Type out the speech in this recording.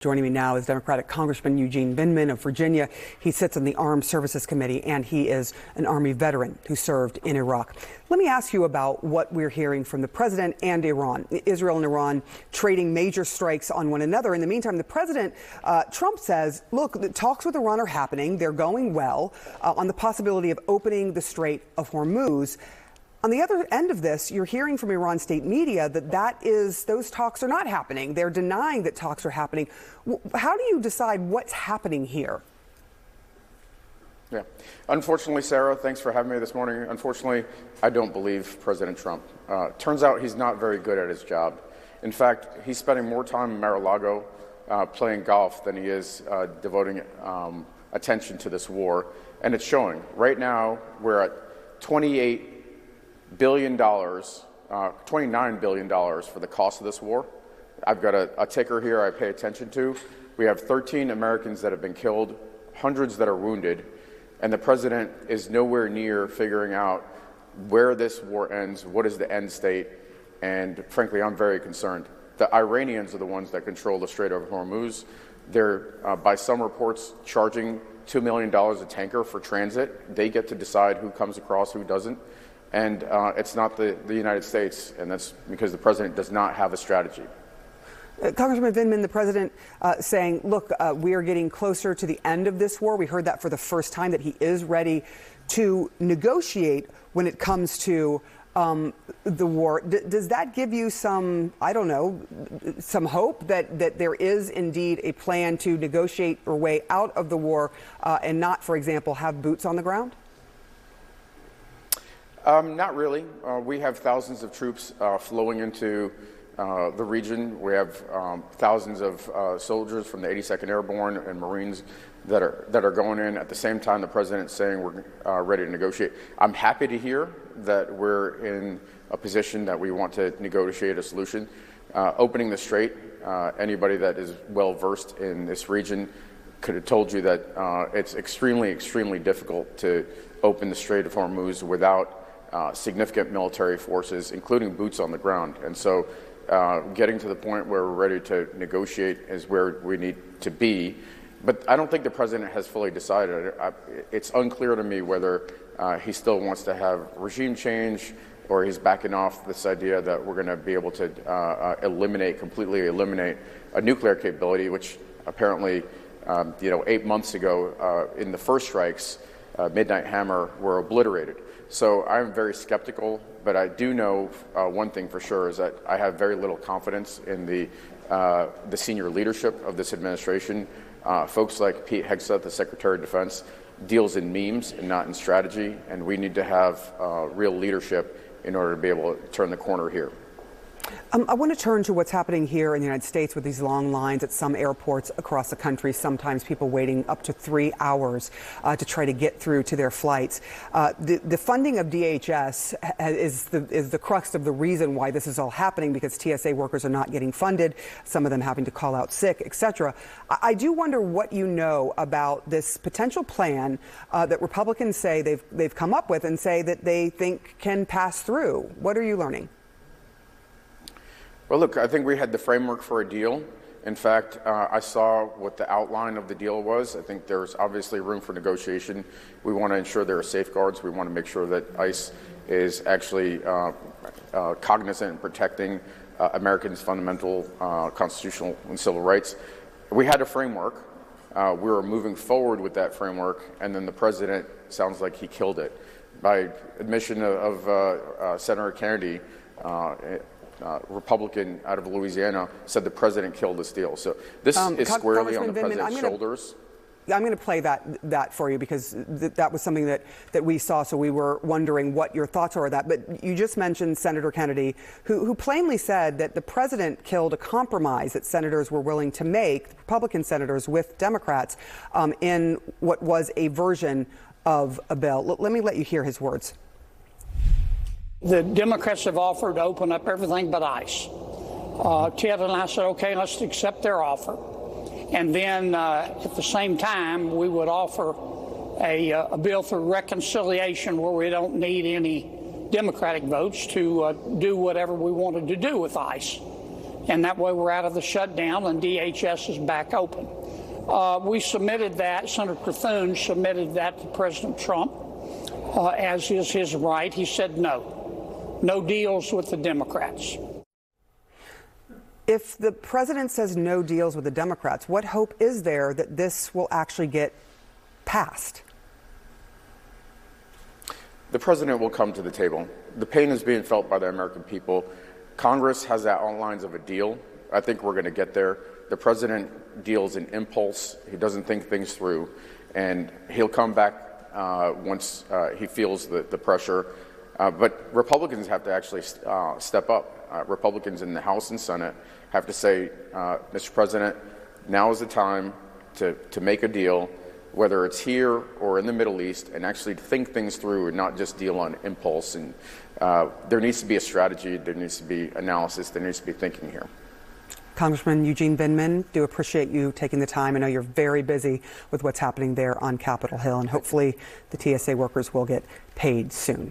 Joining me now is Democratic Congressman Eugene Vindman of Virginia. He sits on the Armed Services Committee, and he is an Army veteran who served in Iraq. Let me ask you about what we're hearing from the president and Iran. Israel and Iran trading major strikes on one another. In the meantime, the president, Trump, says, look, the talks with Iran are happening. They're going well on the possibility of opening the Strait of Hormuz. On the other end of this, you're hearing from Iran state media that those talks are not happening. They're denying that talks are happening. How do you decide what's happening here? Yeah. Unfortunately, Sarah, thanks for having me this morning. Unfortunately, I don't believe President Trump. Turns out he's not very good at his job. In fact, he's spending more time in Mar-a-Lago playing golf than he is devoting attention to this war. And it's showing. Right now, we're at $29 billion for the cost of this war. I've got a ticker here I pay attention to. We have 13 Americans that have been killed, hundreds that are wounded, and the president is nowhere near figuring out where this war ends, what is the end state, and frankly, I'm very concerned. The Iranians are the ones that control the Strait of Hormuz. They're, by some reports, charging $2 million a tanker for transit. They get to decide who comes across, who doesn't. And it's not the United States, and that's because the president does not have a strategy. Congressman Vindman, the president saying, look, we are getting closer to the end of this war. We heard that for the first time, that he is ready to negotiate when it comes to the war. Does that give you some, I don't know, some hope that there is indeed a plan to negotiate our way out of the war and not, for example, have boots on the ground? Not really. We have thousands of troops flowing into the region. We have thousands of soldiers from the 82nd Airborne and Marines that are going in. At the same time, the president's saying we're ready to negotiate. I'm happy to hear that we're in a position that we want to negotiate a solution. Opening the strait, anybody that is well versed in this region could have told you that it's extremely, extremely difficult to open the Strait of Hormuz without significant military forces, including boots on the ground. And so getting to the point where we're ready to negotiate is where we need to be. But I don't think the president has fully decided. It's unclear to me whether he still wants to have regime change or he's backing off this idea that we're going to be able to completely eliminate a nuclear capability, which apparently, 8 months ago in the first strikes, Midnight Hammer, were obliterated. So I'm very skeptical, but I do know one thing for sure is that I have very little confidence in the senior leadership of this administration. Folks like Pete Hegseth, the Secretary of Defense, deals in memes and not in strategy, and we need to have real leadership in order to be able to turn the corner here. I want to turn to what's happening here in the United States with these long lines at some airports across the country, sometimes people waiting up to 3 hours to try to get through to their flights. The funding of DHS is the crux of the reason why this is all happening, because TSA workers are not getting funded, some of them having to call out sick, etc. I do wonder what you know about this potential plan that Republicans say they've come up with and say that they think can pass through. What are you learning? Well, look, I think we had the framework for a deal. In fact, I saw what the outline of the deal was. I think there's obviously room for negotiation. We want to ensure there are safeguards. We want to make sure that ICE is actually cognizant in protecting Americans' fundamental constitutional and civil rights. We had a framework. We were moving forward with that framework, and then the president sounds like he killed it. By admission of Senator Kennedy, Republican out of Louisiana, said the president killed this deal. So this is squarely on the president's shoulders. I'm going to play that for you because that was something that we saw, so we were wondering what your thoughts are on that. But you just mentioned Senator Kennedy, who plainly said that the president killed a compromise that senators were willing to make, Republican senators with Democrats, in what was a version of a bill. Let me let you hear his words. The Democrats have offered to open up everything but ICE. Ted and I said, okay, let's accept their offer. And then at the same time, we would offer a bill for reconciliation where we don't need any Democratic votes to do whatever we wanted to do with ICE. and that way we're out of the shutdown and DHS is back open. We submitted that, Senator Thune submitted that to President Trump, as is his right. He said no deals with the Democrats. If the president says no deals with the Democrats, what hope is there that this will actually get passed? The president will come to the table. The pain is being felt by the American people. Congress has the outlines of a deal. I think we're going to get there. The president deals in impulse. He doesn't think things through. And he'll come back once he feels the pressure. But Republicans have to actually step up. Republicans in the House and Senate have to say, Mr. President, now is the time to make a deal, whether it's here or in the Middle East, and actually think things through and not just deal on impulse. And there needs to be a strategy, there needs to be analysis, there needs to be thinking here. Congressman Eugene Vindman, do appreciate you taking the time. I know you're very busy with what's happening there on Capitol Hill, and hopefully the TSA workers will get paid soon.